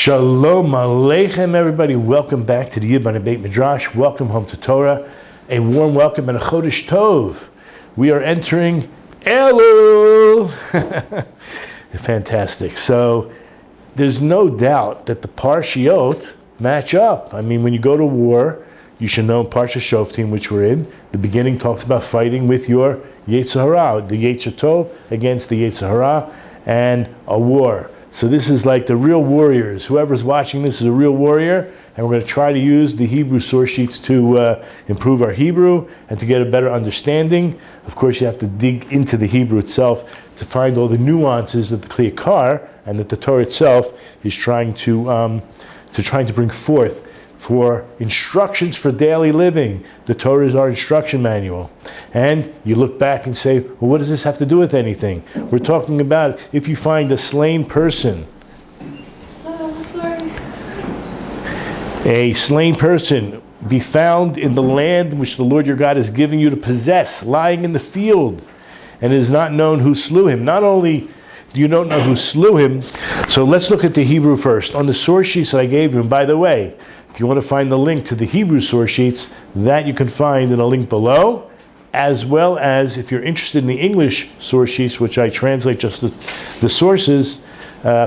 Shalom Aleichem, everybody. Welcome back to the Yiboneh Beit Midrash. Welcome home to Torah. A warm welcome and a Chodesh Tov. We are entering Elul. Fantastic. So there's no doubt that the Parshiot match up. I mean, when you go to war, you should know Parsha Shoftim, which we're in. The beginning talks about fighting with your Yetzer Hara, the Yetzer Tov against the Yetzer Hara, and a war. So this is like the real warriors. Whoever's watching this is a real warrior, and we're going to try to use the Hebrew source sheets to improve our Hebrew and to get a better understanding. Of course, you have to dig into the Hebrew itself to find all the nuances of the Yakar and that the Torah itself is trying to bring forth for instructions for daily living. The Torah is our instruction manual. And you look back and say, well, what does this have to do with anything? We're talking about if you find a slain person. A slain person be found in the land which the Lord your God is giving you to possess, lying in the field, and it is not known who slew him. Not only do you don't know who slew him, so let's look at the Hebrew first. On the source sheets that I gave you, and by the way, if you want to find the link to the Hebrew source sheets, that you can find in a link below, as well as if you're interested in the English source sheets, which I translate just the sources,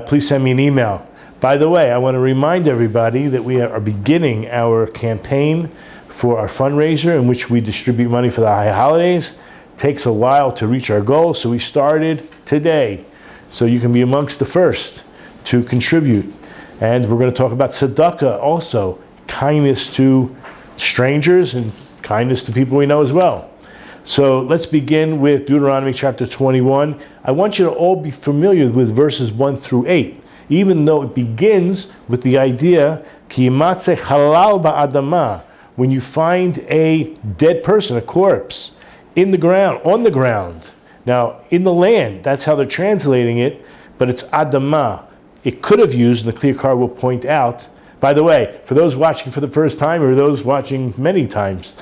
please send me an email. By the way, I want to remind everybody that we are beginning our campaign for our fundraiser in which we distribute money for the high holidays. It takes a while to reach our goal, so we started today. So you can be amongst the first to contribute. And we're going to talk about tzedakah also, kindness to strangers and kindness to people we know as well. So let's begin with Deuteronomy chapter 21. I want you to all be familiar with verses 1 through 8, even though it begins with the idea, ki yimatze halal ba'adama, when you find a dead person, a corpse, in the ground, on the ground. Now, in the land, that's how they're translating it, but it's adama. It could have used, and the Yakar will point out, by the way, for those watching for the first time or those watching many times,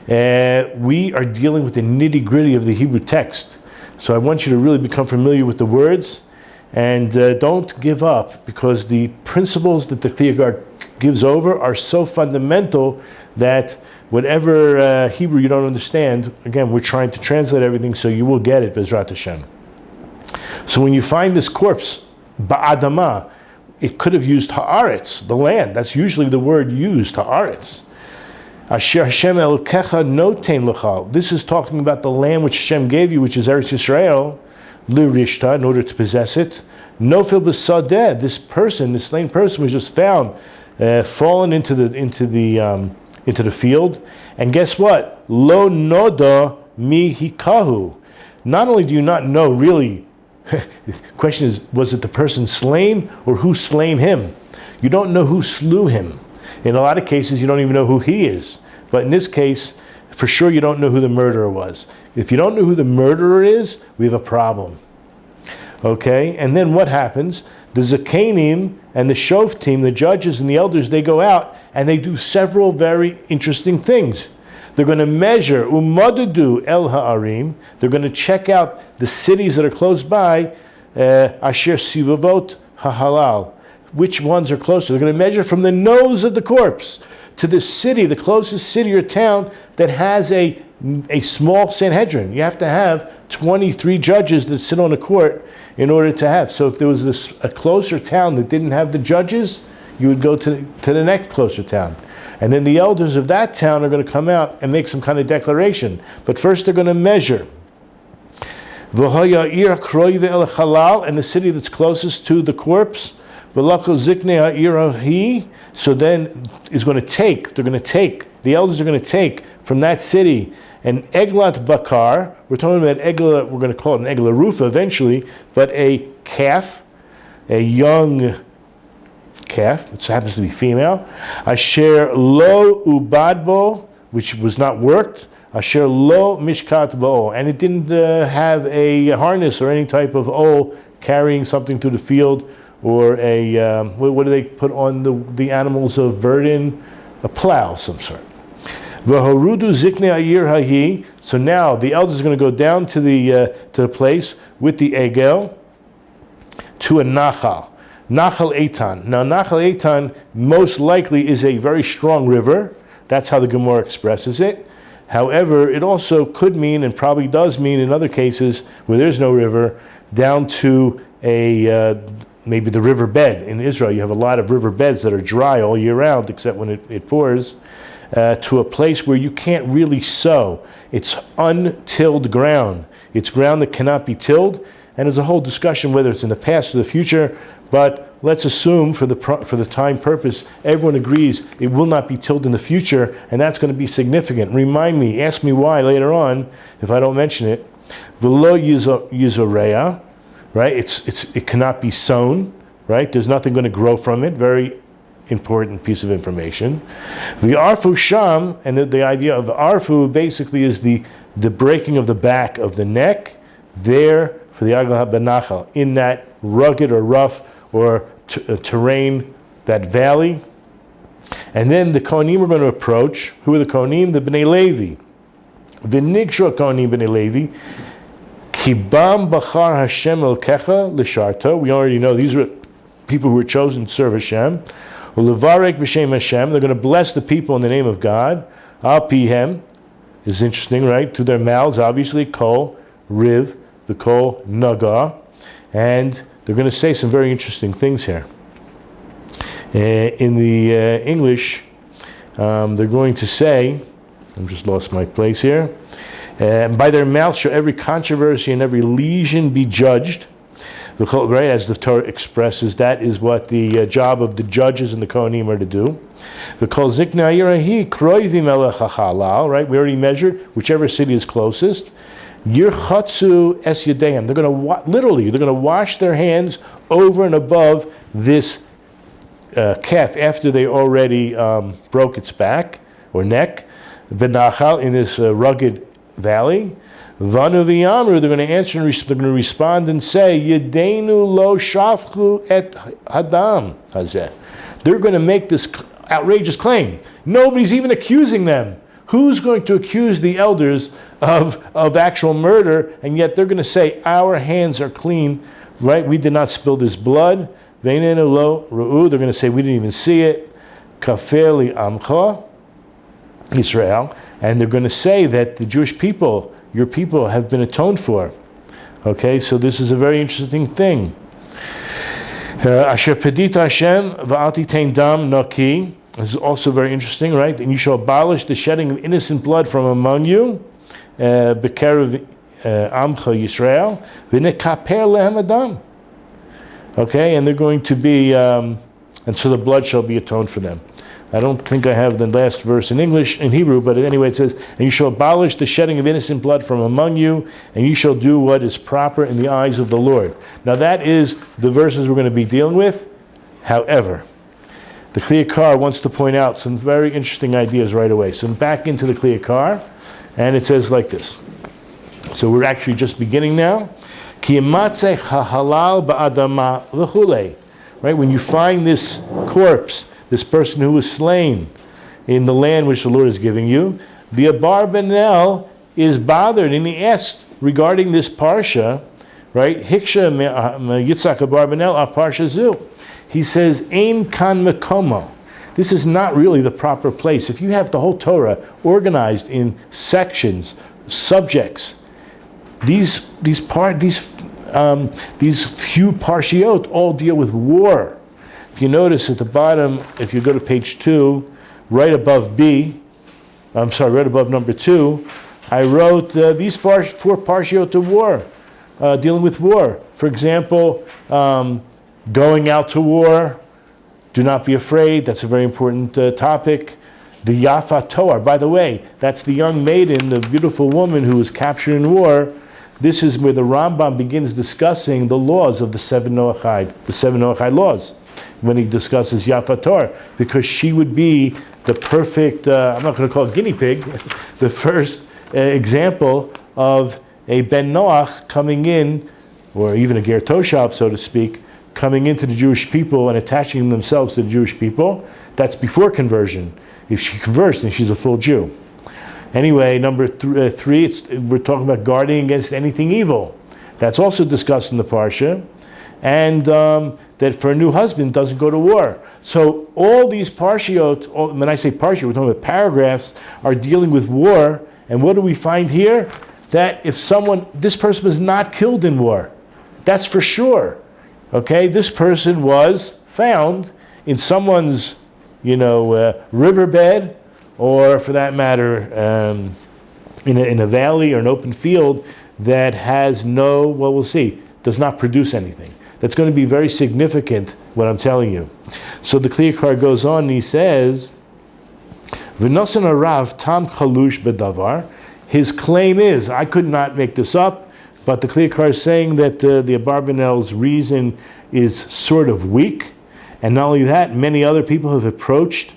we are dealing with the nitty-gritty of the Hebrew text. So I want you to really become familiar with the words, and don't give up, because the principles that the Yakar gives over are so fundamental that whatever Hebrew you don't understand, again, we're trying to translate everything so you will get it, Bezrat Hashem. So when you find this corpse, ba'adama, it could have used ha'aretz, the land. That's usually the word used, ha'aretz. Asher Hashem Elokecha noten lecha. This is talking about the land which Hashem gave you, which is Eretz Yisrael, lirishta, in order to possess it. Nofil b'sadeh, this person, this slain person, was just found, fallen into the field. And guess what? Lo noda mi hikahu. Not only do you not know really, the question is, was it the person slain or who slain him? You don't know who slew him. In a lot of cases, you don't even know who he is. But in this case, for sure you don't know who the murderer was. If you don't know who the murderer is, we have a problem. Okay? And then what happens? The Zakanim and the Shoftim, the judges and the elders, they go out and they do several very interesting things. They're going to measure, umadudu el ha'arim. They're going to check out the cities that are close by, asher sivavot ha'halal. Which ones are closer? They're going to measure from the nose of the corpse to the city, the closest city or town that has a small Sanhedrin. You have to have 23 judges that sit on a court in order to have. So if there was a closer town that didn't have the judges, you would go to the next closer town. And then the elders of that town are going to come out and make some kind of declaration. But first they're going to measure. And the city that's closest to the corpse, so then is going to take, the elders are going to take from that city an Egla Bakar, we're talking about Egla, we're going to call it an Egla Arufa eventually, but a calf, a young calf, which happens to be female, asher lo ubadbo, which was not worked, asher lo mishkat bo, and it didn't have a harness or any type of carrying something through the field, or a, what do they put on the animals of burden? A plow of some sort. V'horudu zikne ayir hahi. So now the elders are going to go down to the place with the egel to a nachal. Nachal Eitan. Now, Nachal Eitan most likely is a very strong river. That's how the Gemara expresses it. However, it also could mean, and probably does mean in other cases where there's no river, down to maybe the riverbed. In Israel, you have a lot of riverbeds that are dry all year round, except when it pours, to a place where you can't really sow. It's untilled ground. It's ground that cannot be tilled, and there's a whole discussion whether it's in the past or the future, but let's assume for the time purpose, everyone agrees it will not be tilled in the future, and that's going to be significant. Remind me, ask me why later on, if I don't mention it. V'lo yuzorea, right? It cannot be sown, right? There's nothing going to grow from it. Very important piece of information. The arfu sham, and the idea of the arfu basically is the breaking of the back of the neck there for the Egla Benachal, in that rugged or rough or terrain, that valley. And then the Kohanim are going to approach. Who are the Kohanim? The Bnei Levi. V'nigshu Kohanim Bnei Levi. Kibam bachar Hashem elkecha l'sharto. We already know these are people who were chosen to serve Hashem. Ulevarek b'shem Hashem. They're going to bless the people in the name of God. Al pihem. This is interesting, right? Through their mouths, obviously, kol, riv, the kol, naga. And they're going to say some very interesting things here. In the English, they're going to say, I've just lost my place here, by their mouth shall every controversy and every lesion be judged. Right, as the Torah expresses, that is what the job of the judges and the Kohanim are to do. Right, we already measured whichever city is closest. Yirchatzu es yadeim. They're going to wash their hands over and above this calf after they already broke its back or neck. Benachal, in this rugged valley. Vanu v'yamru, they're going to answer and they're going to respond and say, Yedeinu lo shafchu et hadam hazeh. They're going to make this outrageous claim. Nobody's even accusing them. Who's going to accuse the elders of actual murder? And yet they're going to say, our hands are clean, right? We did not spill this blood. Veinenu lo ru'u, they're going to say, we didn't even see it. Kafir li amcha, Israel. And they're going to say that the Jewish people, your people, have been atoned for. Okay, so this is a very interesting thing. Asher pedita Hashem v'al titein dam naki. This is also very interesting, right? And you shall abolish the shedding of innocent blood from among you, b'kerev amcha Yisrael, v'nekaper lehem adam. Okay, and they're going to be, and so the blood shall be atoned for them. I don't think I have the last verse in English, in Hebrew, but anyway it says, and you shall abolish the shedding of innocent blood from among you, and you shall do what is proper in the eyes of the Lord. Now that is the verses we're going to be dealing with. However, the Yakar wants to point out some very interesting ideas right away. So back into the Yakar, and it says like this. So we're actually just beginning now. Ki yematzeh hahalal ba'adama v'chulei. Right, when you find this corpse, this person who was slain in the land which the Lord is giving you, the Abar Benel is bothered, and he asked regarding this Parsha, right? Hiksha Yitzhak Abar Benel a Parsha Zu. He says, Ein kan mekomo. This is not really the proper place. If you have the whole Torah organized in sections, subjects, these few parshiot all deal with war. If you notice at the bottom, if you go to page 2, right above number 2, I wrote these four parshiot to war, dealing with war. For example, going out to war, do not be afraid. That's a very important topic. The Yafa Toar, by the way, that's the young maiden, the beautiful woman who was captured in war. This is where the Rambam begins discussing the laws of the seven Noahide laws, when he discusses Yafa Toar, because she would be the perfect, I'm not going to call it guinea pig, the first example of a Ben Noach coming in, or even a Ger Toshav, so to speak, coming into the Jewish people and attaching themselves to the Jewish people. That's before conversion. If she converts, then she's a full Jew. Anyway, number 3, we're talking about guarding against anything evil. That's also discussed in the Parsha. And that for a new husband doesn't go to war. So all these parshiot, when I say parshiot, we're talking about paragraphs, are dealing with war. And what do we find here? That if this person was not killed in war. That's for sure. Okay, this person was found in someone's, riverbed, or for that matter, in a valley or an open field that has does not produce anything. That's going to be very significant, what I'm telling you. So the Yakar goes on and he says, V'nosan arav tam chalush bedavar. His claim is, I could not make this up, but the Yakar is saying that the Abarbanel's reason is sort of weak. And not only that, many other people have approached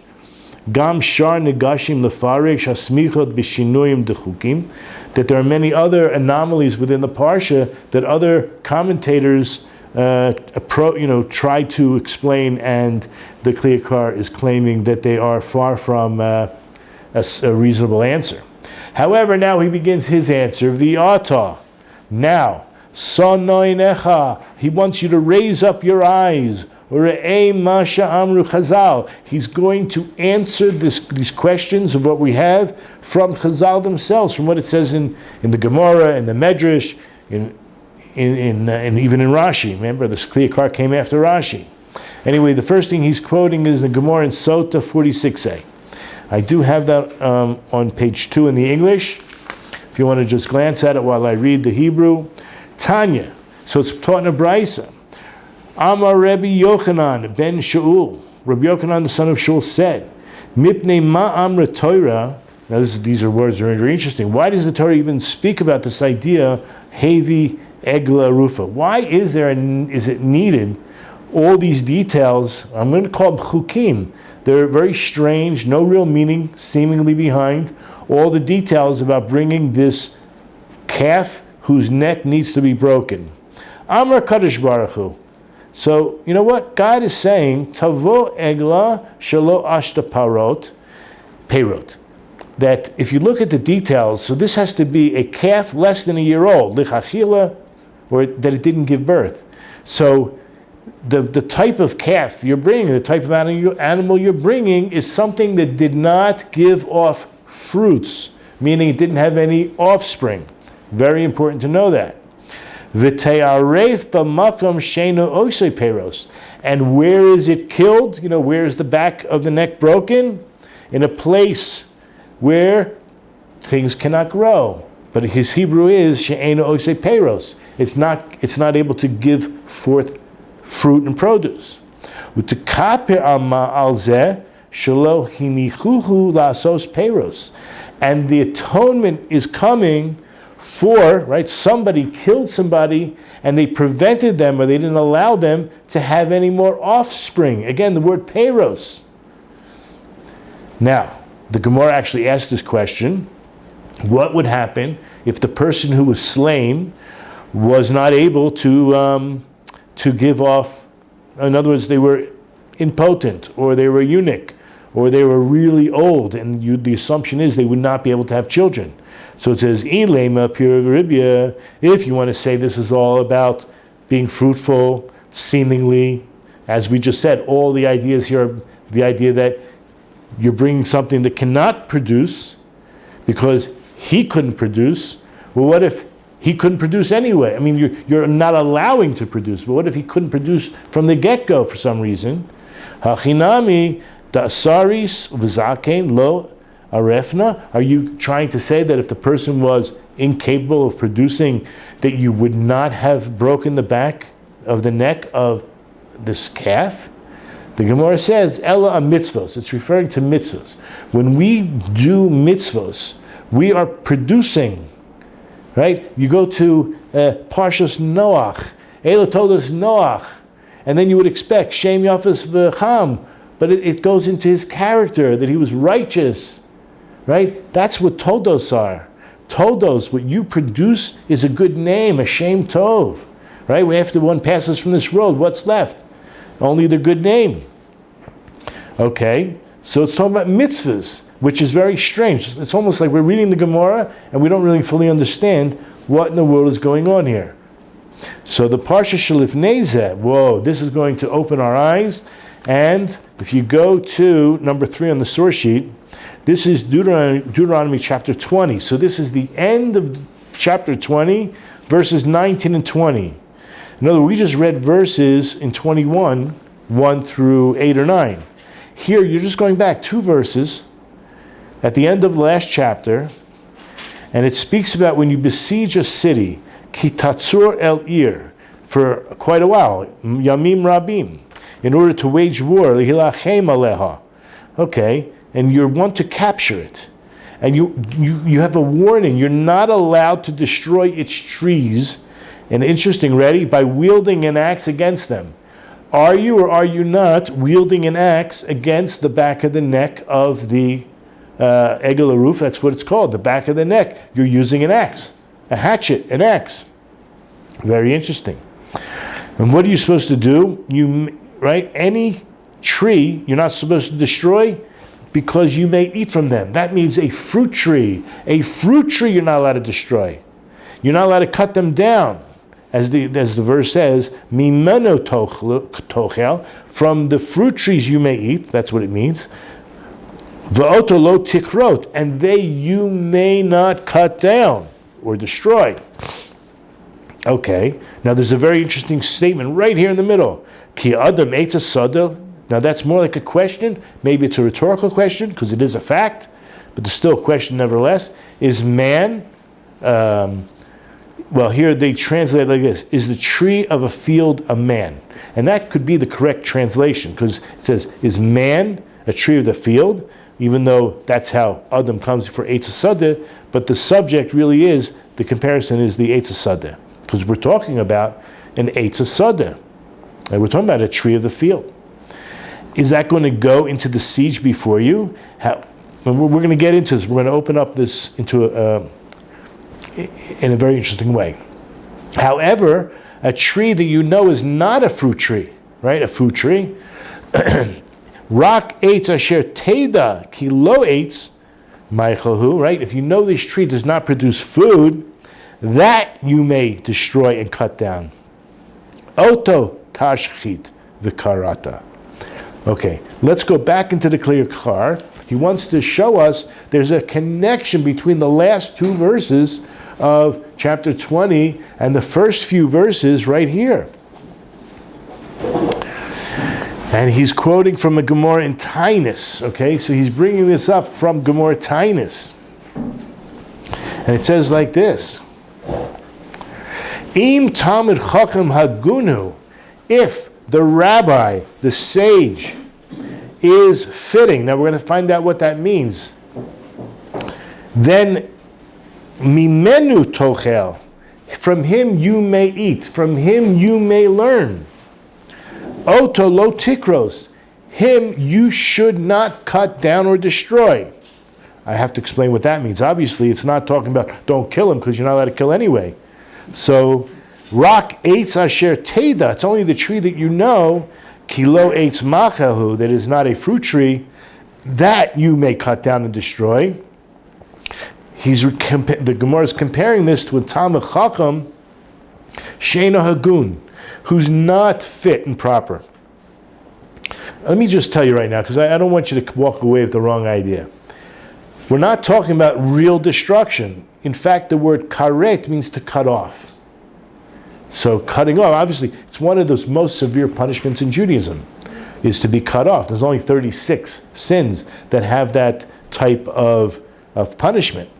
Gam shar negashim lefarek shasmichot b'shinuyim dechukim, that there are many other anomalies within the Parsha that other commentators try to explain, and the Yakar is claiming that they are far from a reasonable answer. However, now he begins his answer, V'ata. Now, Sonoinecha, he wants you to raise up your eyes. He's going to answer these questions of what we have from Chazal themselves, from what it says in the Gemara, in the Medrash, and even in Rashi. Remember, this Yakar came after Rashi. Anyway, the first thing he's quoting is the Gemara in Sota 46a. I do have that on page 2 in the English, if you want to just glance at it while I read the Hebrew. Tanya, so it's taught in a Braisa. Amar Rabbi Yochanan ben Shaul, Rabbi Yochanan the son of Shaul said, Mipnei ma amra Torah. Now these are words that are very interesting. Why does the Torah even speak about this idea, Hevi Egla Arufa? Why is it needed, all these details? I'm going to call them chukim. They're very strange, no real meaning seemingly behind all the details about bringing this calf whose neck needs to be broken. Amar Kadosh Baruch Hu. So, you know what? God is saying, Tavo Egla Shelo Ashta Perot. That if you look at the details, so this has to be a calf less than a year old, Lichachila, or that it didn't give birth. So, the type of calf you're bringing, the type of animal you're bringing is something that did not give off fruits, meaning it didn't have any offspring. Very important to know that. And where is it killed? Where is the back of the neck broken? In a place where things cannot grow. But his Hebrew is she'eno oisei peros. It's not able to give forth fruit and produce. U'tekaper al zeh shelo hinichuhu lasos peros. And the atonement is coming for, right, somebody killed somebody and they prevented them, or they didn't allow them to have any more offspring. Again, the word peros. Now, the Gemara actually asked this question: what would happen if the person who was slain was not able to give off? In other words, they were impotent, or they were eunuch, or they were really old, and the assumption is they would not be able to have children. So it says, if you want to say this is all about being fruitful, seemingly, as we just said, all the ideas here, the idea that you're bringing something that cannot produce because he couldn't produce. Well, what if he couldn't produce anyway? I mean, you're not allowing to produce, but what if he couldn't produce from the get-go for some reason? Hachinami da'asaris v'zaken lo arefna. Are you trying to say that if the person was incapable of producing, that you would not have broken the back of the neck of this calf? The Gemara says, Ella a mitzvos. It's referring to mitzvos. When we do mitzvos, we are producing, right? You go to Parshas Noach, Ela Todos Noach, and then you would expect Shem Yafas V'cham, but it goes into his character, that he was righteous, right? That's what Todos are. Todos, what you produce, is a good name, a Shem Tov, right? After one passes from this world, what's left? Only the good name. Okay, so it's talking about mitzvahs, which is very strange. It's almost like we're reading the Gemara and we don't really fully understand what in the world is going on here. So the Parsha Shalifnei Zeh, whoa, this is going to open our eyes. And if you go to number 3 on the source sheet, this is Deuteronomy chapter 20. So this is the end of chapter 20, verses 19 and 20. In other words, we just read verses in 21, 1 through 8 or 9. Here, you're just going back 2 verses at the end of the last chapter, and it speaks about when you besiege a city, ki tatzur el ir, for quite a while, yamim rabim, in order to wage war, lihilachem aleha. Okay, and you want to capture it. And you have a warning. You're not allowed to destroy its trees. And interesting, ready? By wielding an axe against them. Are you or are you not wielding an axe against the back of the neck of the Egla Arufa? That's what it's called, the back of the neck. You're using an axe, a hatchet, an axe. Very interesting. And what are you supposed to do? Right? Any tree you're not supposed to destroy because you may eat from them. That means a fruit tree. A fruit tree you're not allowed to destroy. You're not allowed to cut them down. As the verse says, Mimeno tochel, from the fruit trees you may eat, that's what it means. V'oto lo tikrot, and they you may not cut down or destroy. Okay, now there's a very interesting statement right here in the middle. Ki adam eitz asada. Now that's more like a question. Maybe it's a rhetorical question because it is a fact, but there's still a question nevertheless. Is man, well here they translate it like this, is the tree of a field a man? And that could be the correct translation because it says, is man a tree of the field? Even though that's how Adam comes for Eitz HaSadeh, but the subject really is, the comparison is the Eitz HaSadeh. Because we're talking about an Eitz HaSadeh. And we're talking about a tree of the field. Is that going to go into the siege before you? We're going to get into this. We're going to open up this into in a very interesting way. However, a tree that you know is not a fruit tree, right? A fruit tree. Rak eitz asher teda ki lo eitz ma'ichalhu, right? If you know this tree does not produce food, that you may destroy and cut down. Oto tashchit v'karata. Okay, let's go back into the clear car. He wants to show us there's a connection between the last 2 verses of chapter 20 and the first few verses right here. And he's quoting from a Gemara in Tainus. Okay, so he's bringing this up from Gemara Tainus. And it says like this. Im Talmid Chacham Hagunu, if the rabbi, the sage, is fitting. Now we're going to find out what that means. Then, mimenu tochel, from him you may eat, from him you may learn. Oto lo tikros, him you should not cut down or destroy. I have to explain what that means. Obviously, it's not talking about don't kill him because you're not allowed to kill anyway. So, rak eitz asher teda, it's only the tree that you know, kilo eitz machahu, that is not a fruit tree, that you may cut down and destroy. The Gemara is comparing this to a Talmid Chacham, sheina hagun, who's not fit and proper. Let me just tell you right now, because I don't want you to walk away with the wrong idea. We're not talking about real destruction. In fact, the word karet means to cut off. So cutting off, obviously, it's one of those most severe punishments in Judaism, is to be cut off. There's only 36 sins that have that type of punishment.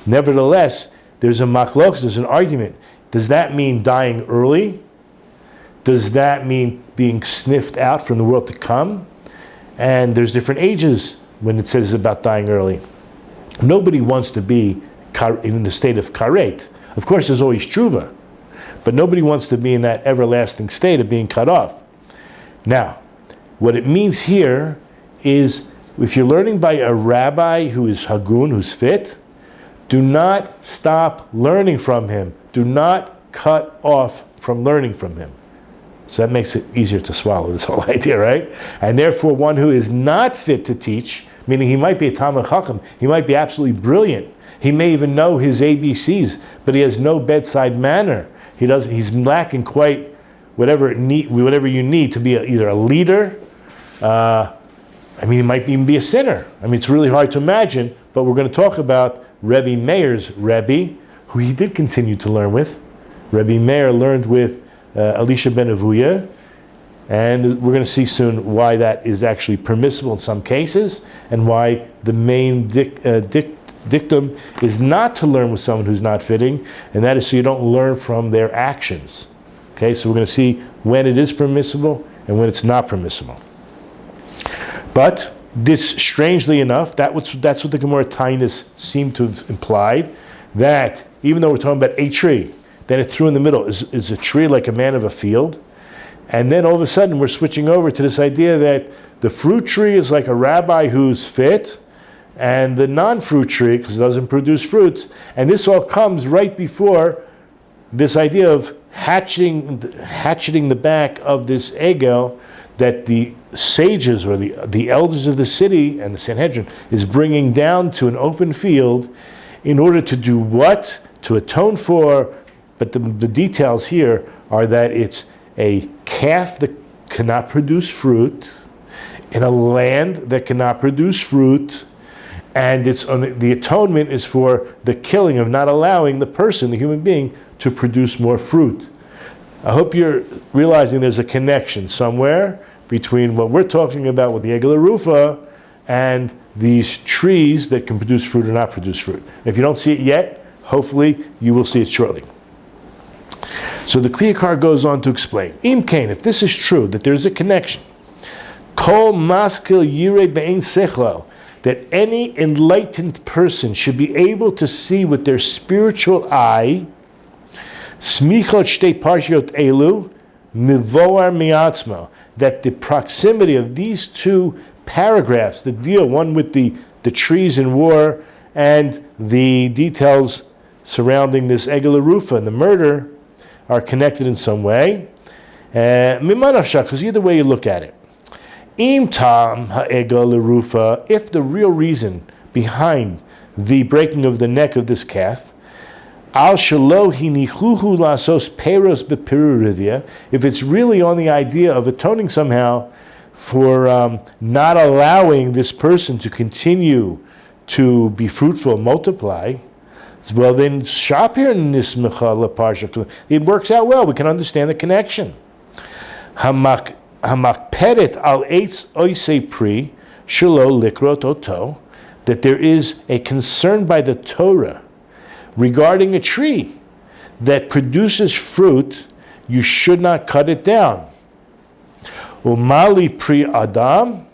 Nevertheless, there's a machlokes, there's an argument. Does that mean dying early? Does that mean being sniffed out from the world to come? And there's different ages when it says about dying early. Nobody wants to be in the state of karet. Of course, there's always tshuva. But nobody wants to be in that everlasting state of being cut off. Now, what it means here is, if you're learning by a rabbi who is hagun, who's fit, do not stop learning from him. Do not cut off from learning from him. So that makes it easier to swallow, this whole idea, right? And therefore, one who is not fit to teach, meaning he might be a Talmid Chacham, he might be absolutely brilliant, he may even know his ABCs, but he has no bedside manner, He's lacking quite whatever you need to be either a leader. He might even be a sinner. It's really hard to imagine, but we're going to talk about Rebbe Meir's Rebbe, who he did continue to learn with. Rebbe Meir learned with Elisha ben Avuya, and we're going to see soon why that is actually permissible in some cases, and why the main dictum is not to learn with someone who's not fitting, and that is so you don't learn from their actions. Okay, so we're going to see when it is permissible and when it's not permissible. But this, strangely enough, that's what the Gemara Tainus seemed to have implied, that even though we're talking about a tree, then it threw in the middle is a tree like a man of a field, and then all of a sudden we're switching over to this idea that the fruit tree is like a rabbi who's fit, and the non-fruit tree, because it doesn't produce fruits, and this all comes right before this idea of hatcheting the back of this egel that the sages or the elders of the city and the Sanhedrin is bringing down to an open field in order to do what? To atone for, but the details here are that it's a calf that cannot produce fruit in a land that cannot produce fruit, and the atonement is for the killing of not allowing the person, the human being, to produce more fruit. I hope you're realizing there's a connection somewhere between what we're talking about with the Egla Arufa and these trees that can produce fruit or not produce fruit. If you don't see it yet, hopefully you will see it shortly. So the Yakar goes on to explain, Im Kain, if this is true, that there's a connection, Kol maskil yirei be'ein sechlo, that any enlightened person should be able to see with their spiritual eye, smichot shtei parshiot elu, mivoar miatzmo, that the proximity of these two paragraphs, the deal, one with the trees in war and the details surrounding this Egla Arufa and the murder, are connected in some way. Because either way you look at it. Im tam ha'Egla Arufa, if the real reason behind the breaking of the neck of this calf, al shelo hinichuhu lasos peros bepiruridya, if it's really on the idea of atoning somehow for not allowing this person to continue to be fruitful and multiply, well then shapir nismecha leparsha, it works out well. We can understand the connection. Hamakperet al eitz oisei pri shelo likrot oto, that there is a concern by the Torah regarding a tree that produces fruit, you should not cut it down. Umali pri adam,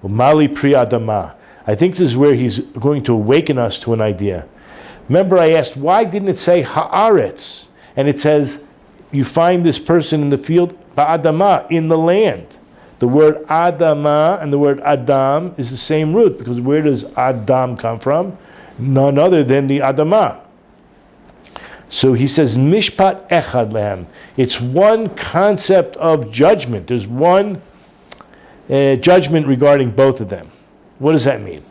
umali pri adama. I think this is where he's going to awaken us to an idea. Remember I asked, why didn't it say haaretz? And it says, you find this person in the field, ba'adama, in the land. The word adama and the word adam is the same root, because where does adam come from? None other than the adama. So he says, mishpat echad lehem. It's one concept of judgment. There's one judgment regarding both of them. What does that mean?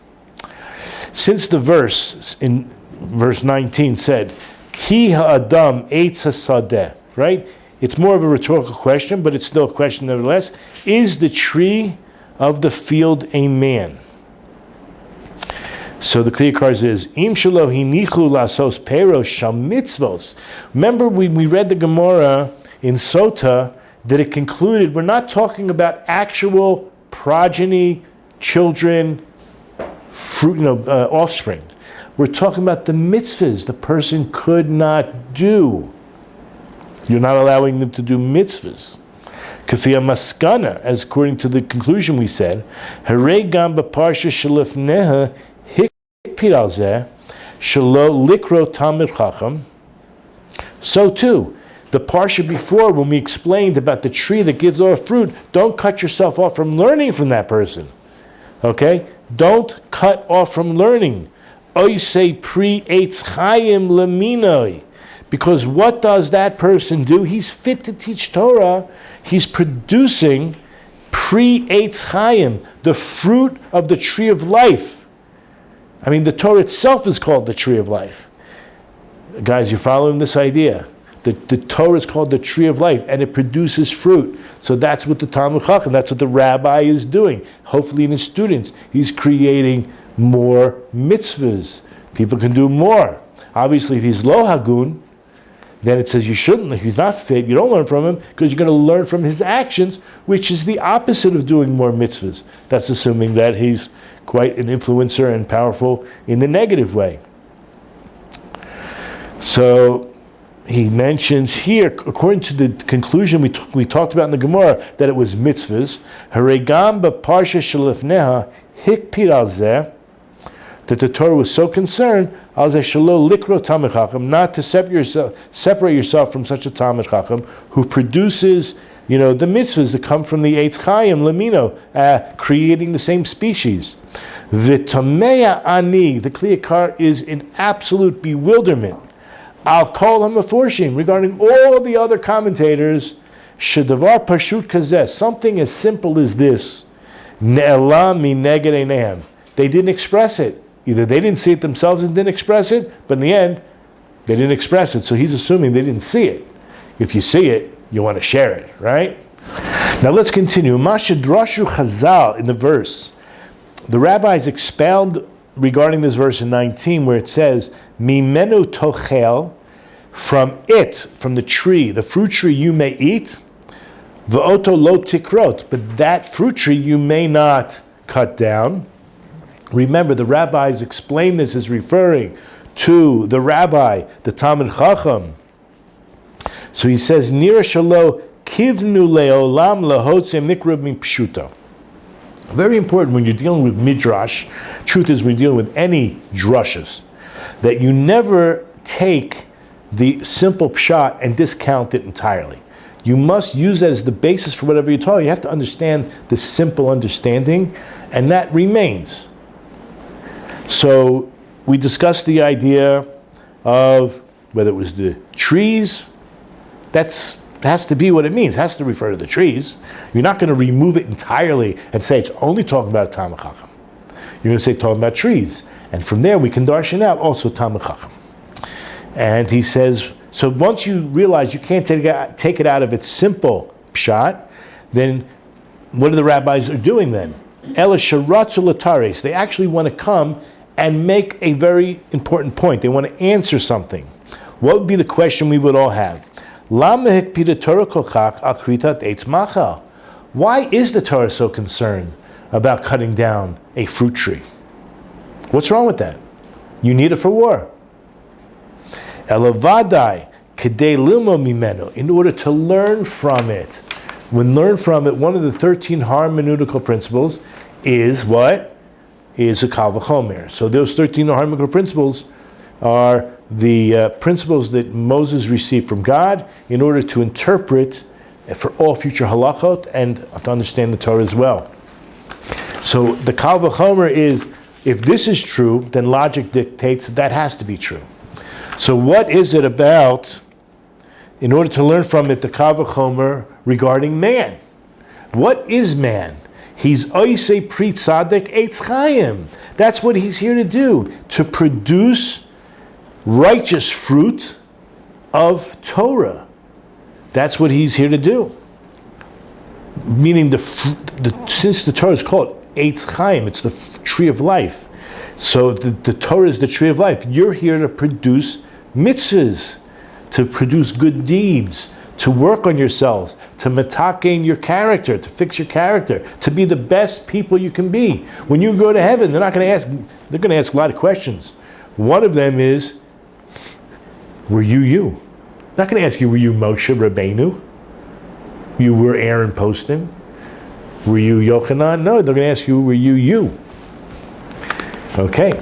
Since the verse in verse 19 said, Ki ha'adam eitz hasadeh, right? It's more of a rhetorical question, but it's still a question nevertheless. Is the tree of the field a man? So the Yakar says, Im shelo hinichu lasos peros shal mitzvos. Remember we read the Gemara in Sota that it concluded we're not talking about actual progeny, children, fruit, offspring. We're talking about the mitzvahs the person could not do. You're not allowing them to do mitzvahs. Kafia maskana, as according to the conclusion we said, Harei gam b'parsha shelifneha hikpid al zeh shelo likro talmid chacham. So too, the Parsha before, when we explained about the tree that gives off fruit, don't cut yourself off from learning from that person. Okay? Don't cut off from learning. Oisei pri eitz chayim leminoi. Because what does that person do? He's fit to teach Torah. He's producing pri eitz chayim, the fruit of the tree of life. The Torah itself is called the tree of life. Guys, you're following this idea. The Torah is called the tree of life, and it produces fruit. So that's what the Talmid Chacham, that's what the rabbi is doing. Hopefully in his students, he's creating more mitzvahs. People can do more. Obviously, if he's lo hagun, then it says you shouldn't. If he's not fit, you don't learn from him, because you're going to learn from his actions, which is the opposite of doing more mitzvahs. That's assuming that he's quite an influencer and powerful in the negative way. So he mentions here, according to the conclusion we talked about in the Gemara, that it was mitzvahs. Haregam Parsha shelifneha hikpid al zeh, that the Torah was so concerned al zeh shelo likro Talmid Chacham, not to separate yourself from such a Talmid Chacham who produces, the mitzvahs that come from the Eitz Chaim Lamino, creating the same species. V'tamea ani, the Kli Yakar is in absolute bewilderment. I'll call him a forshim regarding all the other commentators. Shedavar pashut kazeh, something as simple as this. Ne'elam mineged einehem. They didn't express it. Either they didn't see it themselves and didn't express it, but in the end, they didn't express it. So he's assuming they didn't see it. If you see it, you want to share it, right? Now let's continue. Mashadrashu Chazal in the verse. The rabbis expound regarding this verse in 19, where it says, Mimenu tochel, from the tree, the fruit tree you may eat, v'oto lo tikrot, but that fruit tree you may not cut down. Remember, the rabbis explain this as referring to the rabbi, the Talmid Chacham. So he says, Nira shalo kivnu leolam lahotzem nikrub min pshuto. Very important when you're dealing with midrash. Truth is, we're dealing with any drushes, that you never take the simple pshat and discount it entirely. You must use that as the basis for whatever you're talking. You have to understand the simple understanding, and that remains. So we discussed the idea of whether it was the trees. That has to be what it means. It has to refer to the trees. You're not going to remove it entirely and say it's only talking about a Talmid Chacham. You're going to say talking about trees. And from there we can darshan out also Talmid Chacham. And he says, so once you realize you can't take it out of its simple pshat, then what are the rabbis are doing then? Ela sharatzu latares. They actually want to come and make a very important point. They want to answer something. What would be the question we would all have? Why is the Torah so concerned about cutting down a fruit tree? What's wrong with that? You need it for war. Elavadai kedei lilmo mimeno, in order to learn from it. When learn from it, one of the 13 hermeneutical principles is what? Is a kal v'chomer. So those 13 hermeneutical principles are the principles that Moses received from God in order to interpret for all future halachot and to understand the Torah as well. So the kal v'chomer is, if this is true, then logic dictates that has to be true. So what is it about, in order to learn from it, the kal v'chomer regarding man? What is man? He's oisei pri tzaddik eitz chaim. That's what he's here to do, to produce righteous fruit of Torah. That's what he's here to do. Meaning, since the Torah is called Eitz Chaim, it's the tree of life. So the Torah is the tree of life. You're here to produce mitzvahs, to produce good deeds, to work on yourselves, to metakein your character, to fix your character, to be the best people you can be. When you go to heaven, they're going to ask a lot of questions. One of them is, were you you? They're not going to ask you, were you Moshe Rabbeinu? You were Aaron Poston? Were you Yochanan? No, they're going to ask you, were you you? Okay.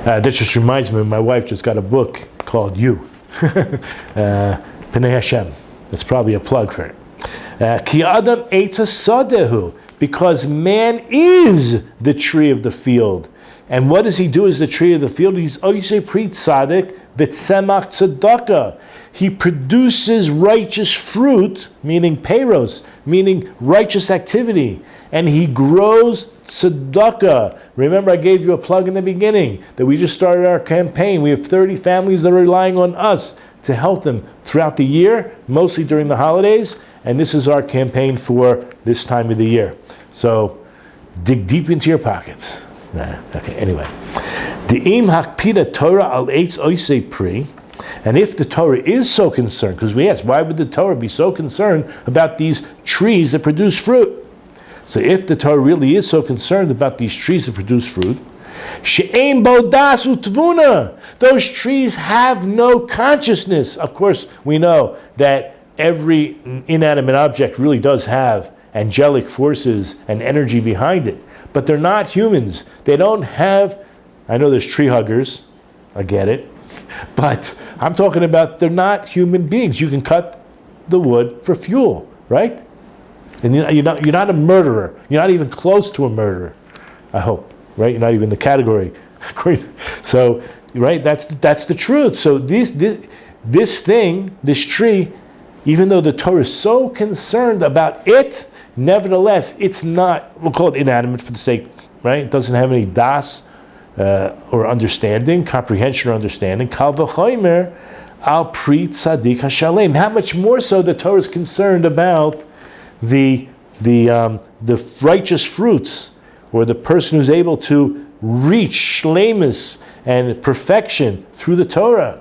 That just reminds me, my wife just got a book called You. Pnei Hashem. That's probably a plug for it. Ki adam eitz hasadehu, because man is the tree of the field. And what does he do as the tree of the field? He's Oisei Pri Tzadik V'Tzemach Tzedakah. He produces righteous fruit, meaning peiros, meaning righteous activity. And he grows tzedakah. Remember, I gave you a plug in the beginning that we just started our campaign. We have 30 families that are relying on us to help them throughout the year, mostly during the holidays. And this is our campaign for this time of the year. So dig deep into your pockets. Okay, anyway. De'im hakpida Torah al eitz oisei pri. And if the Torah is so concerned, because we asked, why would the Torah be so concerned about these trees that produce fruit? So if the Torah really is so concerned about these trees that produce fruit, she'ein bo das u'tvuna, those trees have no consciousness. Of course, we know that every inanimate object really does have angelic forces and energy behind it, but they're not humans. They don't have, I know there's tree huggers, I get it, but I'm talking about they're not human beings. You can cut the wood for fuel, right? And you're not a murderer. You're not even close to a murderer, I hope, right? You're not even in the category. So, right, that's the truth. So this tree, even though the Torah is so concerned about it, nevertheless, it's not, we'll call it inanimate for the sake, right? It doesn't have any das, or understanding, comprehension or understanding. Kal v'chomer al pri tzadik hashalem. How much more so the Torah is concerned about the righteous fruits, or the person who's able to reach shleimus and perfection through the Torah.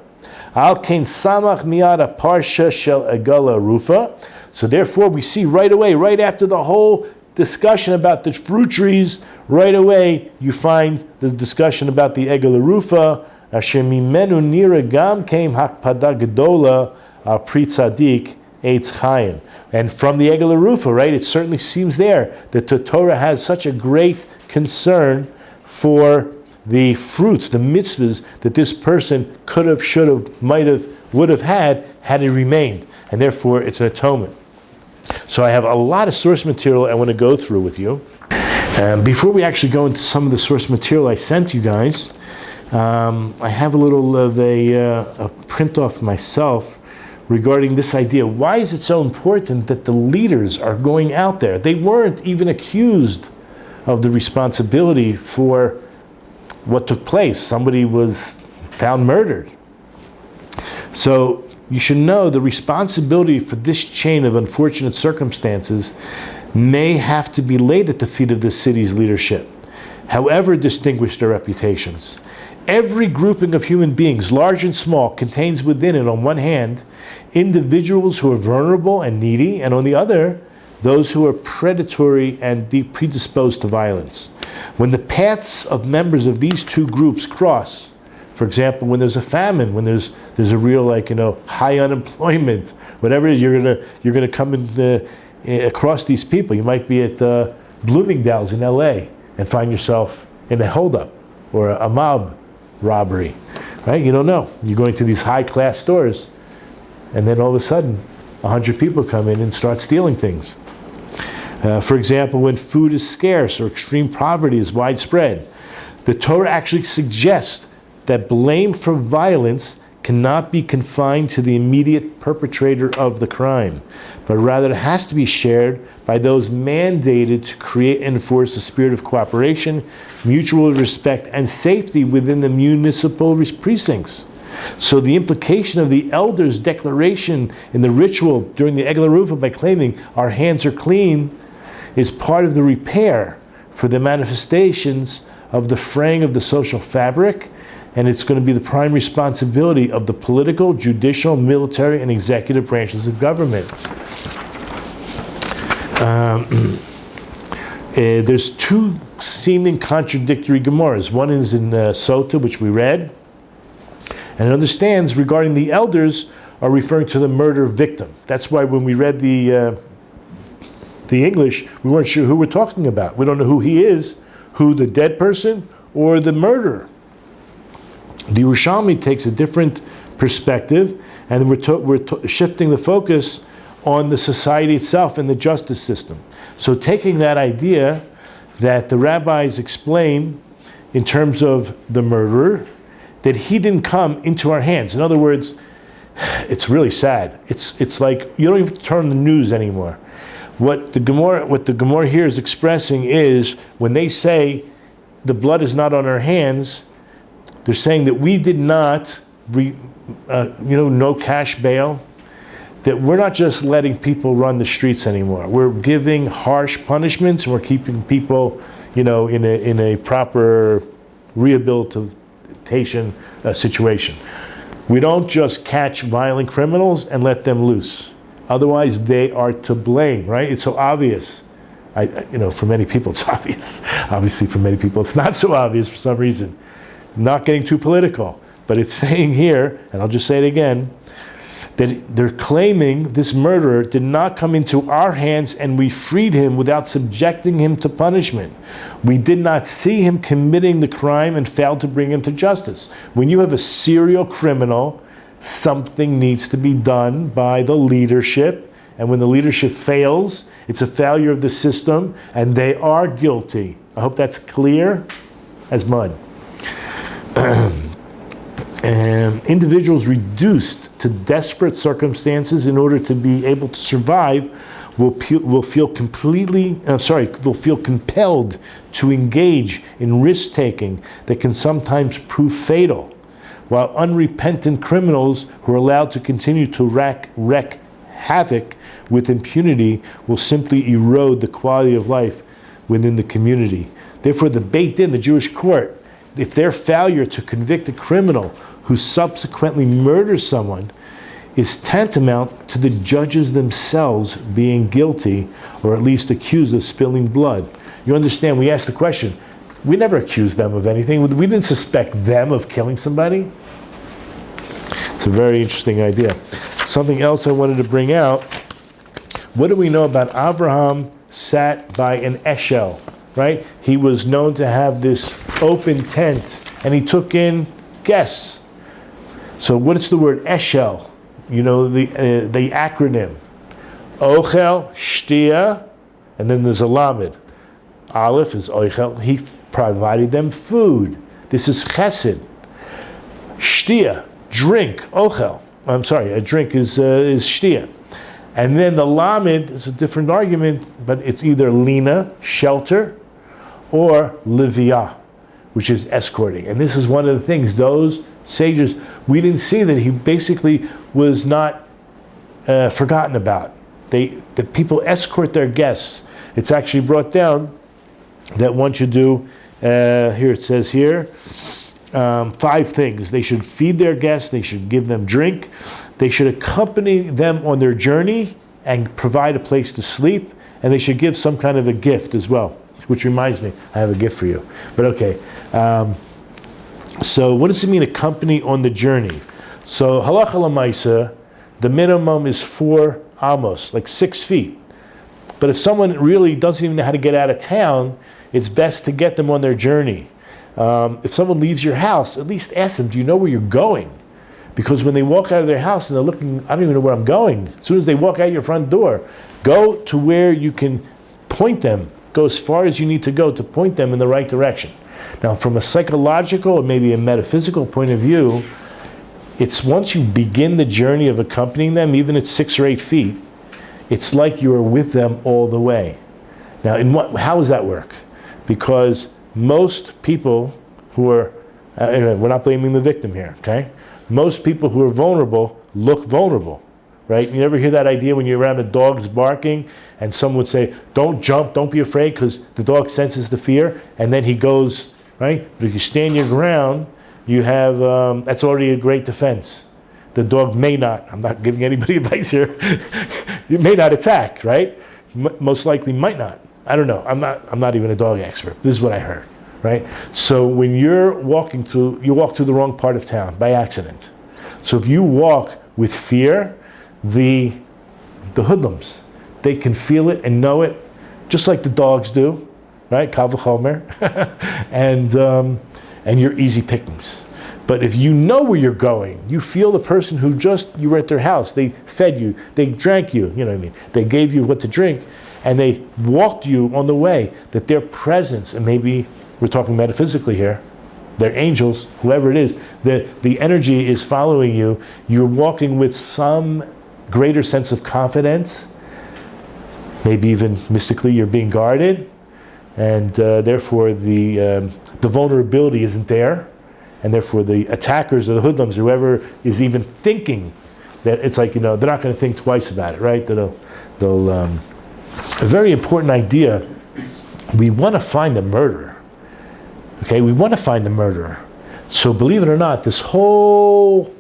Al kein samach miyad Parsha shel Egla Arufa. So therefore, we see right away, right after the whole discussion about the fruit trees, right away you find the discussion about the Egla Arufa, asher mimenu nira gam came hakpada gedola al pri tzadik eitz chayim. And from the Egla Arufa, right, it certainly seems there that the Torah has such a great concern for the fruits, the mitzvahs that this person could have, should have, might have, would have had it remained. And therefore it's an atonement. So I have a lot of source material I want to go through with you. Before we actually go into some of the source material I sent you guys, I have a little of a print off myself regarding this idea. Why is it so important that the leaders are going out there? They weren't even accused of the responsibility for what took place. Somebody was found murdered. So you should know the responsibility for this chain of unfortunate circumstances may have to be laid at the feet of the city's leadership, however distinguished their reputations. Every grouping of human beings, large and small, contains within it, on one hand, individuals who are vulnerable and needy, and on the other, those who are predatory and predisposed to violence. When the paths of members of these two groups cross, for example, when there's a famine, when there's a real, high unemployment, whatever it is, you're gonna come across these people. You might be at Bloomingdale's in LA and find yourself in a holdup or a mob robbery, right? You don't know. You're going to these high-class stores, and then all of a sudden, 100 people come in and start stealing things. For example, when food is scarce or extreme poverty is widespread, the Torah actually suggests that blame for violence cannot be confined to the immediate perpetrator of the crime, but rather it has to be shared by those mandated to create and enforce a spirit of cooperation, mutual respect, and safety within the municipal precincts. So the implication of the elders' declaration in the ritual during the Egla Arufa by claiming our hands are clean is part of the repair for the manifestations of the fraying of the social fabric, and it's going to be the prime responsibility of the political, judicial, military, and executive branches of government. There's two seeming contradictory Gemaras. One is in Sota, which we read, and it understands regarding the elders are referring to the murder victim. That's why when we read the English, we weren't sure who we're talking about. We don't know who he is, who the dead person or the murderer. The Yerushalmi takes a different perspective, and we're shifting the focus on the society itself and the justice system. So taking that idea that the rabbis explain in terms of the murderer, that he didn't come into our hands. In other words, it's really sad. It's like you don't even turn on the news anymore. What the Gemara here is expressing is when they say the blood is not on our hands, they're saying that we did not, no cash bail, that we're not just letting people run the streets anymore. We're giving harsh punishments and we're keeping people, in a proper rehabilitation situation. We don't just catch violent criminals and let them loose. Otherwise, they are to blame, right? It's so obvious. For many people, it's obvious. Obviously, for many people, it's not so obvious for some reason. Not getting too political, but it's saying here, and I'll just say it again, that they're claiming this murderer did not come into our hands and we freed him without subjecting him to punishment. We did not see him committing the crime and failed to bring him to justice. When you have a serial criminal, something needs to be done by the leadership, and when the leadership fails, it's a failure of the system, and they are guilty. I hope that's clear as mud. Individuals reduced to desperate circumstances in order to be able to survive will feel compelled to engage in risk-taking that can sometimes prove fatal, while unrepentant criminals who are allowed to continue to wreak havoc with impunity will simply erode the quality of life within the community. Therefore, the Beit Din, the Jewish court, if their failure to convict a criminal who subsequently murders someone is tantamount to the judges themselves being guilty or at least accused of spilling blood. You understand, we asked the question, we never accused them of anything. We didn't suspect them of killing somebody. It's a very interesting idea. Something else I wanted to bring out, what do we know about Abraham sat by an eshel, right? He was known to have this open tent and he took in guests. So what is the word eshel? The acronym. Ochel, shtia, and then there's a lamed. Aleph is oichel. He provided them food. This is chesed. Shtia, drink. Ochel. A drink is shtia. And then the lamed is a different argument, but it's either lina, shelter, or livia, which is escorting. And this is one of the things, those sages, we didn't see that he basically was not forgotten about. The people escort their guests. It's actually brought down that one should do, here it says here, 5 things. They should feed their guests, they should give them drink, they should accompany them on their journey and provide a place to sleep, and they should give some kind of a gift as well. Which reminds me, I have a gift for you. But okay, so what does it mean accompany on the journey? So halacha l'maisa, the minimum is 4 amos, like 6 feet. But if someone really doesn't even know how to get out of town, it's best to get them on their journey. If someone leaves your house, at least ask them, do you know where you're going? Because when they walk out of their house and they're looking, I don't even know where I'm going. As soon as they walk out your front door, go to where you can point them, go as far as you need to go to point them in the right direction. Now, from a psychological or maybe a metaphysical point of view, it's once you begin the journey of accompanying them, even at 6 or 8 feet, it's like you are with them all the way. Now, how does that work? Because most people who are, we're not blaming the victim here, okay? Most people who are vulnerable look vulnerable, right? You never hear that idea when you're around a dog's barking and someone would say, don't jump, don't be afraid, because the dog senses the fear, and then he goes, right? But if you stand your ground, you have, that's already a great defense. The dog may not, I'm not giving anybody advice here, it may not attack, right? Most likely might not. I don't know, I'm not even a dog expert. This is what I heard, right? So when you're walking through, you walk through the wrong part of town by accident. So if you walk with fear, the hoodlums, they can feel it and know it, just like the dogs do, right? Kal v'chomer, and you're easy pickings. But if you know where you're going, you feel the person who you were at their house, they fed you, they drank you, you know what I mean? They gave you what to drink, and they walked you on the way, that their presence, and maybe we're talking metaphysically here. They're angels, whoever it is. The energy is following you. You're walking with some greater sense of confidence. Maybe even mystically you're being guarded. And therefore the vulnerability isn't there. And therefore the attackers or the hoodlums, whoever is even thinking that it's like, they're not going to think twice about it, right? They'll a very important idea. We want to find the murderer. Okay, we want to find the murderer. So believe it or not, this whole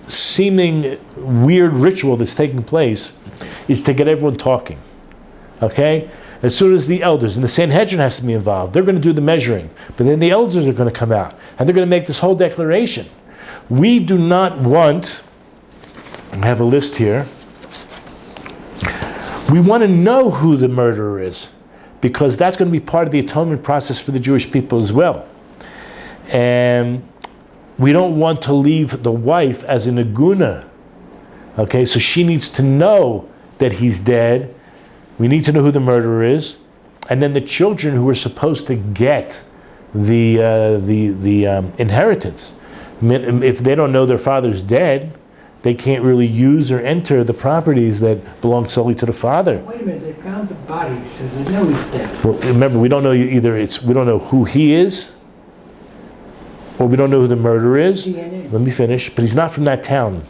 seeming weird ritual that's taking place is to get everyone talking. Okay? As soon as the elders, and the Sanhedrin has to be involved, they're going to do the measuring. But then the elders are going to come out, and they're going to make this whole declaration. We do not want, I have a list here, we want to know who the murderer is, because that's going to be part of the atonement process for the Jewish people as well. And we don't want to leave the wife as an aguna. Okay, so she needs to know that he's dead. We need to know who the murderer is. And then the children who are supposed to get the inheritance, if they don't know their father's dead, they can't really use or enter the properties that belong solely to the father. Wait a minute, they found the body, so they know he's dead. Well, remember, we don't know we don't know who he is, or we don't know who the murderer is. DNA. Let me finish. But he's not from that town.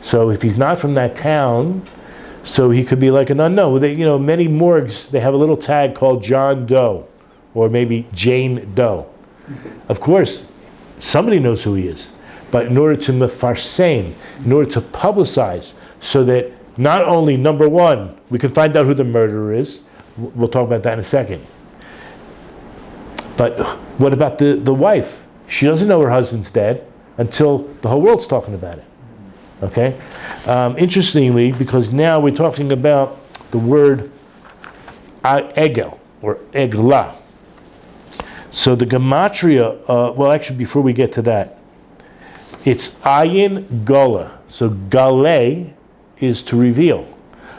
So if he's not from that town, so he could be like an unknown. Many morgues, they have a little tag called John Doe, or maybe Jane Doe. Of course, somebody knows who he is. But in order to mefarsein, in order to publicize, so that not only, number one, we can find out who the murderer is. We'll talk about that in a second. But what about the wife? She doesn't know her husband's dead until the whole world's talking about it. Okay? Interestingly, because now we're talking about the word egel, or egla. So the gematria, actually before we get to that, it's ayin gala. So gale is to reveal.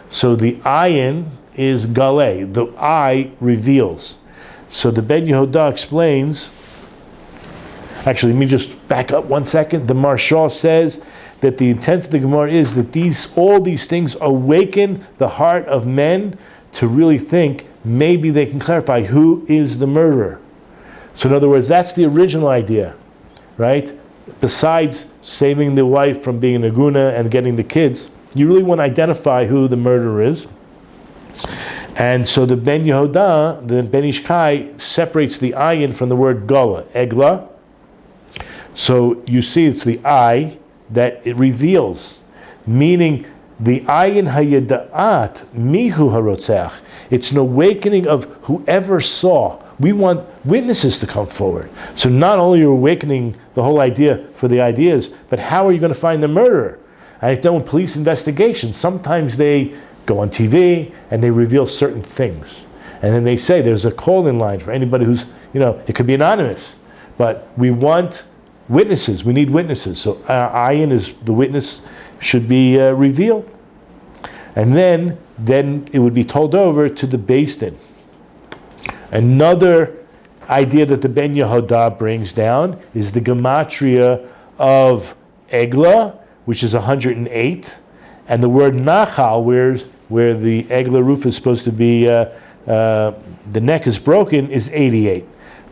So the ayin is gale. The eye reveals. So the Ben Yehuda explains, actually let me just back up 1 second. The Maharal says that the intent of the Gemara is that all these things awaken the heart of men to really think maybe they can clarify who is the murderer. So in other words, that's the original idea, right? Besides saving the wife from being an aguna and getting the kids, you really want to identify who the murderer is. And so the Ben Yehuda, the Ben Ishkai, separates the ayin from the word gala, egla. So you see it's the eye that it reveals, meaning the ayin hayeda'at mihu harotzeach. It's an awakening of whoever saw. We want witnesses to come forward. So not only are you awakening the whole idea for the ideas, but how are you going to find the murderer? I've done with police investigations. Sometimes they go on TV and they reveal certain things. And then they say there's a call-in line for anybody who's, it could be anonymous. But we want witnesses. We need witnesses. So ayin is the witness should be revealed. And then it would be told over to the Beis Din. Another idea that the Ben Yehuda brings down is the gematria of Egla, which is 108, and the word Nachal, where the Egla Arufa is supposed to be, the neck is broken, is 88.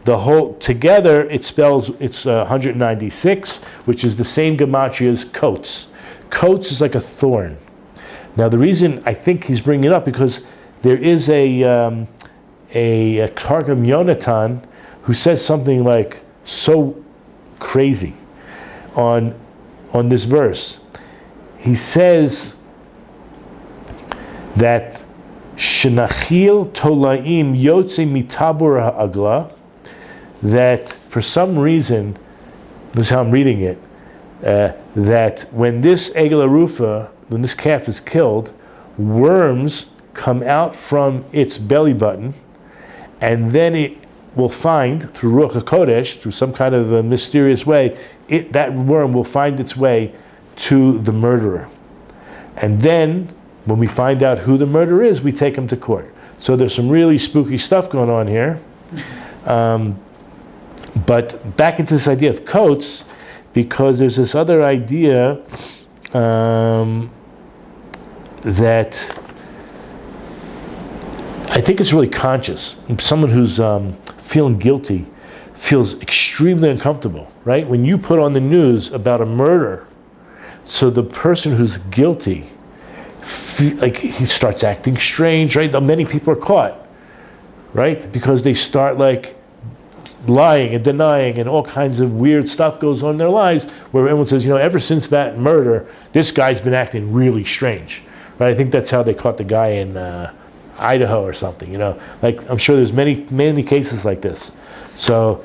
The whole together it's 196, which is the same gematria as coats. Coats is like a thorn. Now the reason I think he's bringing it up because there is a Targum Yonatan who says something like so crazy on this verse. He says that Shenachil Tolaim Yotze Mitabur Ha'agla, that for some reason, this is how I'm reading it, that when this Egla Arufa, when this calf is killed, worms come out from its belly button, and then it will find, through Ruach HaKodesh, through some kind of a mysterious way, that worm will find its way to the murderer. And then, when we find out who the murderer is, we take him to court. So there's some really spooky stuff going on here. But back into this idea of coats, because there's this other idea that I think it's really conscious. Someone who's feeling guilty feels extremely uncomfortable, right? When you put on the news about a murder, so the person who's guilty, like he starts acting strange, right? Many people are caught, right? Because they start like lying and denying, and all kinds of weird stuff goes on in their lives, where everyone says, ever since that murder, this guy's been acting really strange, right? I think that's how they caught the guy in Idaho or something, Like, I'm sure there's many cases like this. So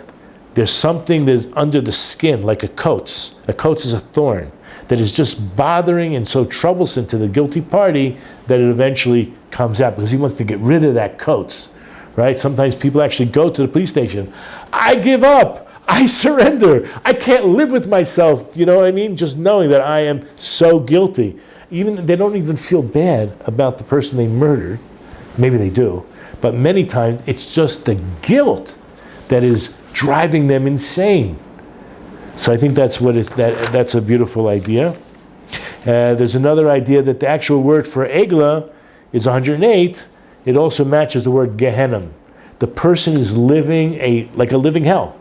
there's something that's under the skin, like a coats. A coats is a thorn that is just bothering and so troublesome to the guilty party that it eventually comes out, because he wants to get rid of that coats, right? Sometimes people actually go to the police station. I give up. I surrender. I can't live with myself. You know what I mean? Just knowing that I am so guilty. Even they don't even feel bad about the person they murdered. Maybe they do, but many times it's just the guilt that is driving them insane. So I think that's that's a beautiful idea. There's another idea that the actual word for Egla is 108. It also matches the word Gehenna. The person is living like a living hell,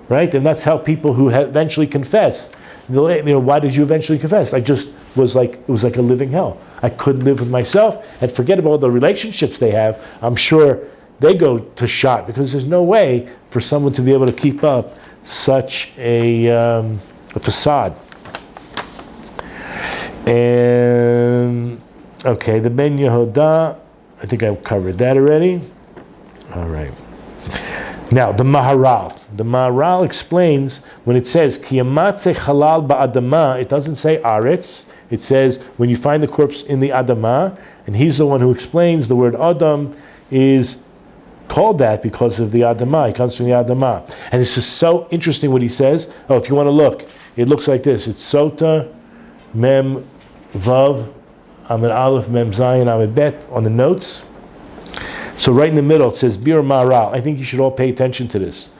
right? And that's how people who eventually confess. Why did you eventually confess? It was like a living hell. I couldn't live with myself, and forget about the relationships they have. I'm sure they go to shot, because there's no way for someone to be able to keep up such a facade. And okay, the Ben Yehuda, I think I covered that already. All right. Now, the Maharal. The Maharal explains, when it says, Ki yamatze halal ba'adama, it doesn't say aretz. It says, when you find the corpse in the adama, and he's the one who explains the word Adam is called that because of the adama. It comes from the adama. And it's just so interesting what he says. Oh, if you want to look, it looks like this. It's Sota, Mem, Vav, Amid Aleph, Mem Zayin, Amid Bet on the notes. So right in the middle it says Bir Maharal. I think you should all pay attention to this.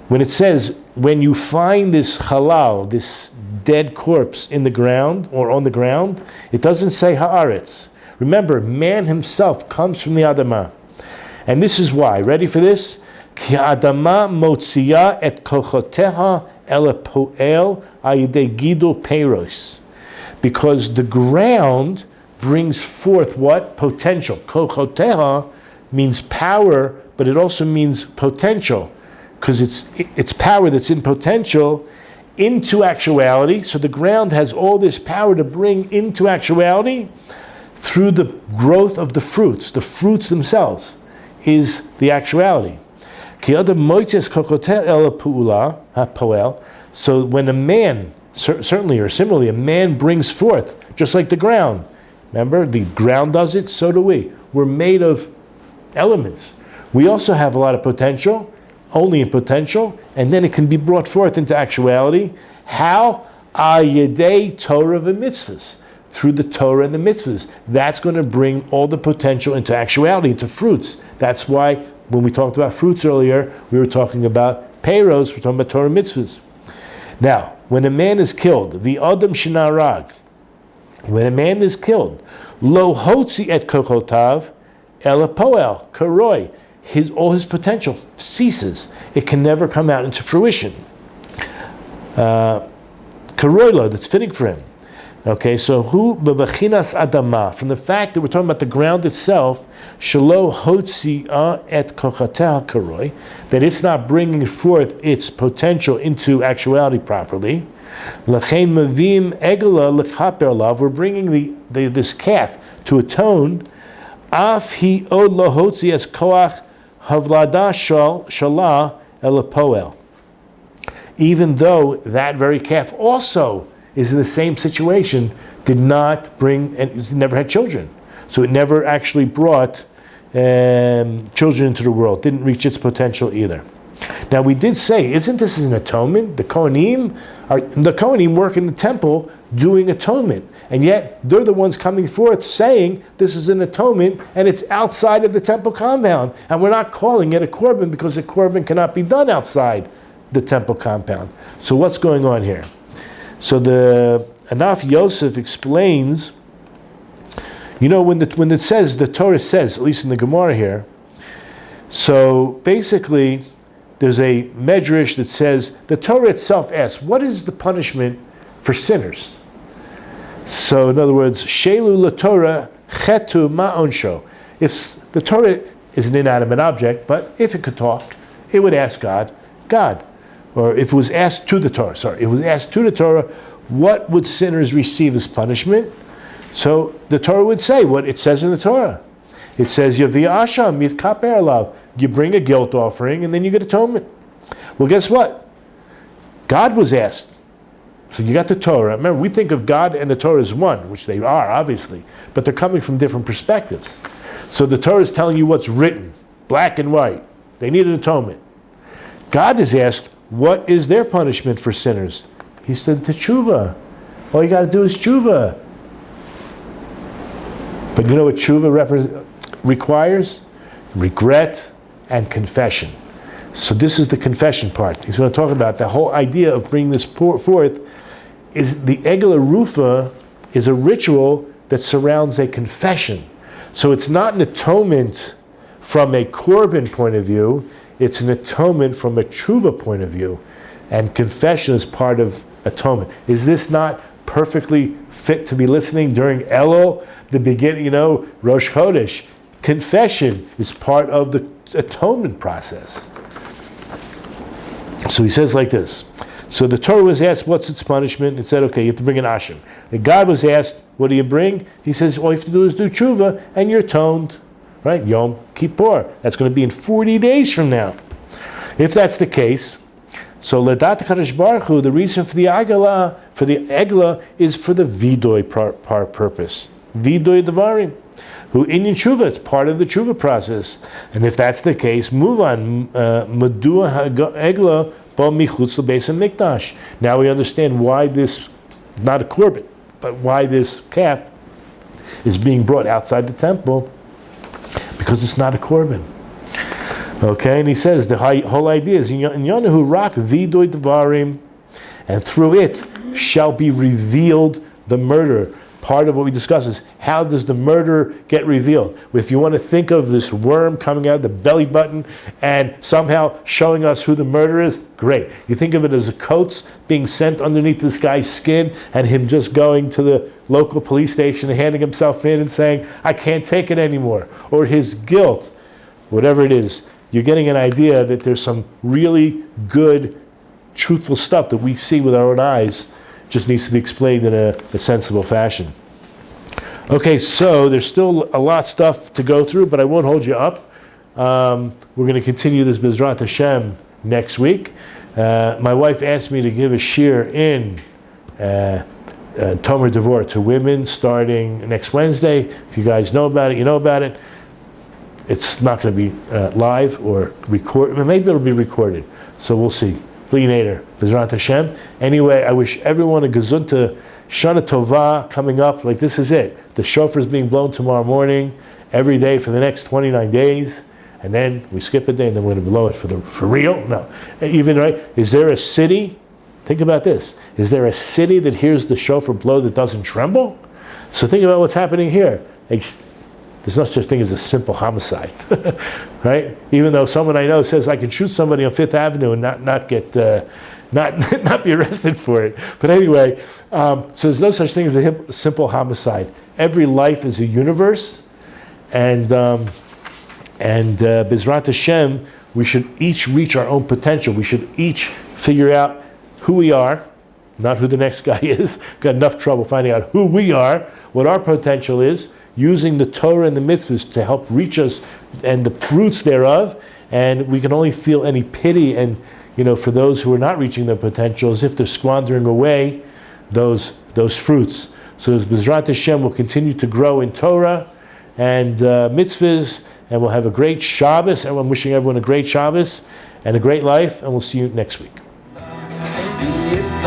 When it says, when you find this halal, this dead corpse in the ground or on the ground, it doesn't say haaretz. Remember, man himself comes from the adama. And this is why. Ready for this? Ki adama motziya et kochoteha el poel ayidei gidul peiros. Because the ground brings forth what? Potential. Kochoteha means power, but it also means potential, because it's power that's in potential into actuality. So the ground has all this power to bring into actuality through the growth of the fruits. The fruits themselves is the actuality. So when a man, certainly or similarly, a man brings forth, just like the ground. Remember, the ground does it, so do we. We're made of elements. We also have a lot of potential, only in potential, and then it can be brought forth into actuality. How? Ayedei Torah v'mitzvahs. Through the Torah and the mitzvahs. That's going to bring all the potential into actuality, into fruits. That's why when we talked about fruits earlier, we were talking about peiros, we're talking about Torah mitzvahs. Now, when a man is killed, the Adam Shinarag, when a man is killed, lo hotzi et kochotav, Ela poel, karoi, all his potential ceases. It can never come out into fruition. Karoilo, that's fitting for him. Okay, so who bebachinas adama, from the fact that we're talking about the ground itself, shelo hotzia et kochateha karoi, that it's not bringing forth its potential into actuality properly. Lachein mavim egla lekaper lav, we're bringing this calf to atone. Af hi od lohotzi es koach havlada shala elapoel. Even though that very calf also is in the same situation, did not bring, and it never had children. So it never actually brought children into the world, didn't reach its potential either. Now we did say, isn't this an atonement? The Kohanim work in the temple doing atonement. And yet they're the ones coming forth saying this is an atonement and it's outside of the temple compound. And we're not calling it a korban because a korban cannot be done outside the temple compound. So what's going on here? So the Anaf Yosef explains, when it says, the Torah says, at least in the Gemara here, so basically there's a medrash that says, the Torah itself asks, what is the punishment for sinners? So in other words, Shelu LaTorah chetu ma'onsho. If the Torah is an inanimate object, but if it could talk, it would ask God, or if it was asked to the Torah, what would sinners receive as punishment? So the Torah would say what it says in the Torah. It says, Yavi Asham Yitkaper Alav. You bring a guilt offering and then you get atonement. Well, guess what? God was asked. So you got the Torah. Remember, we think of God and the Torah as one, which they are, obviously, but they're coming from different perspectives. So the Torah is telling you what's written, black and white. They need an atonement. God is asked, what is their punishment for sinners? He said, teshuva. All you got to do is teshuva. But you know what teshuva requires? Regret and confession. So this is the confession part. He's going to talk about the whole idea of bringing this forth. Is the Egla Arufa is a ritual that surrounds a confession. So it's not an atonement from a korban point of view. It's an atonement from a tshuva point of view. And confession is part of atonement. Is this not perfectly fit to be listening during Elul, the beginning, Rosh Chodesh? Confession is part of the atonement process. So he says like this. So the Torah was asked, what's its punishment? It said, okay, you have to bring an ashim. And God was asked, what do you bring? He says, all you have to do is do tshuva, and you're atoned. Right? Yom Kippur. That's going to be in 40 days from now. If that's the case, so Ledat Kadosh Baruch Hu, the reason for the Egla, is for the Vidoy purpose. Vidoy Devarim. Who in tshuva, it's part of the tshuva process. And if that's the case, move on. Madua Egla Bo Michutz L'Beis HaMikdash. Now we understand why this, not a korban, but why this calf is being brought outside the temple, because it's not a korban. Okay, and he says the whole idea is in Yonahu Rak Vidoy Devarim, and through it shall be revealed the murder. Part of what we discuss is how does the murder get revealed? If you want to think of this worm coming out of the belly button and somehow showing us who the murderer is, great. You think of it as a coats being sent underneath this guy's skin and him just going to the local police station and handing himself in and saying, I can't take it anymore. Or his guilt, whatever it is. You're getting an idea that there's some really good, truthful stuff that we see with our own eyes. Just needs to be explained in a sensible fashion. Okay, so there's still a lot of stuff to go through, but I won't hold you up. We're going to continue this Bezrat Hashem next week. My wife asked me to give a shir in Tomer Devor to women starting next Wednesday. If you guys know about it, you know about it. It's not going to be live or recorded. Maybe it'll be recorded. So we'll see. Educator, Bezrat Hashem. Anyway, I wish everyone a Gezunta Shana Tova coming up. Like this is it. The shofar is being blown tomorrow morning, every day for the next 29 days, and then we skip a day, and then we're going to blow it for real. No, even right. Is there a city? Think about this. Is there a city that hears the shofar blow that doesn't tremble? So think about what's happening here. There's no such thing as a simple homicide, right? Even though someone I know says I can shoot somebody on Fifth Avenue and not get not be arrested for it. But anyway, so there's no such thing as a simple homicide. Every life is a universe, and Bezrat Hashem, we should each reach our own potential. We should each figure out who we are, not who the next guy is. Got enough trouble finding out who we are, what our potential is, using the Torah and the mitzvahs to help reach us and the fruits thereof. And we can only feel any pity and, for those who are not reaching their potential, as if they're squandering away those fruits. So as Bezrat Hashem will continue to grow in Torah and mitzvahs, and we'll have a great Shabbos. And I'm wishing everyone a great Shabbos. and a great life, and we'll see you next week. It's